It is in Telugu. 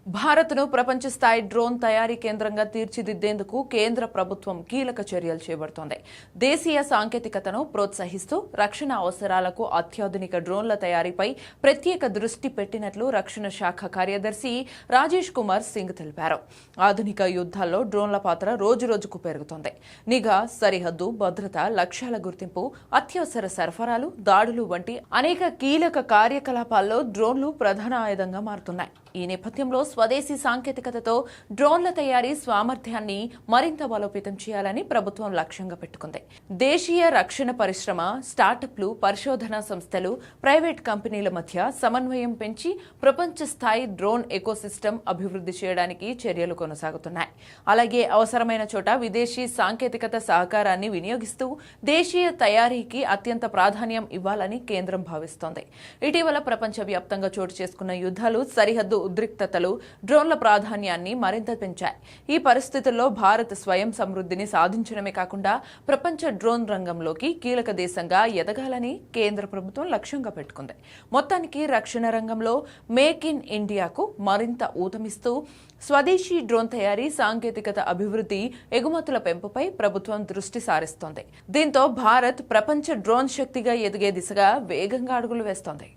భారత్ను ప్రపంచ స్థాయి డ్రోన్ తయారీ కేంద్రంగా తీర్చిదిద్దేందుకు కేంద్ర ప్రభుత్వం కీలక చర్యలు చేపడుతోంది. దేశీయ సాంకేతికతను ప్రోత్సహిస్తూ రక్షణ అవసరాలకు అత్యాధునిక డ్రోన్ల తయారీపై ప్రత్యేక దృష్టి పెట్టినట్లు రక్షణ శాఖ కార్యదర్శి రాజేష్ కుమార్ సింగ్ తెలిపారు. ఆధునిక యుద్ధాల్లో డ్రోన్ల పాత్ర రోజురోజుకు పెరుగుతోంది. నిఘా, సరిహద్దు భద్రత, లక్ష్యాల గుర్తింపు, అత్యవసర సరఫరాలు, దాడులు వంటి అనేక కీలక కార్యకలాపాల్లో డ్రోన్లు ప్రధాన ఆయుధంగా మారుతున్నాయి. ఈ నేపథ్యంలో స్వదేశీ సాంకేతికతతో డ్రోన్ల తయారీ సామర్థ్యాన్ని మరింత బలోపేతం చేయాలని ప్రభుత్వం లక్ష్యంగా పెట్టుకుంది. దేశీయ రక్షణ పరిశ్రమ, స్టార్టప్లు, పరిశోధనా సంస్థలు, ప్రైవేట్ కంపెనీల మధ్య సమన్వయం పెంచి ప్రపంచ స్థాయి డ్రోన్ ఎకోసిస్టమ్ అభివృద్ధి చేయడానికి చర్యలు కొనసాగుతున్నాయి. అలాగే అవసరమైన చోట విదేశీ సాంకేతికత సహకారాన్ని వినియోగిస్తూ దేశీయ తయారీకి అత్యంత ప్రాధాన్యం ఇవ్వాలని కేంద్రం భావిస్తోంది. ఇటీవల ప్రపంచవ్యాప్తంగా చోటు చేసుకున్న యుద్ధాలు, సరిహద్దు ఉద్రిక్తతలు డ్రోన్ల ప్రాధాన్యాన్ని మరింత పెంచాయి. ఈ పరిస్థితుల్లో భారత్ స్వయం సమృద్ధిని సాధించడమే కాకుండా ప్రపంచ డ్రోన్ రంగంలోకి కీలక దేశంగా ఎదగాలని కేంద్ర ప్రభుత్వం లక్ష్యంగా పెట్టుకుంది. మొత్తానికి రక్షణ రంగంలో మేక్ ఇన్ ఇండియాకు మరింత ఊతమిస్తూ స్వదేశీ డ్రోన్ తయారీ, సాంకేతికత అభివృద్ధి, ఎగుమతుల పెంపుపై ప్రభుత్వం దృష్టి సారిస్తోంది. దీంతో భారత్ ప్రపంచ డ్రోన్ శక్తిగా ఎదిగే దిశగా వేగంగా అడుగులు వేస్తోంది.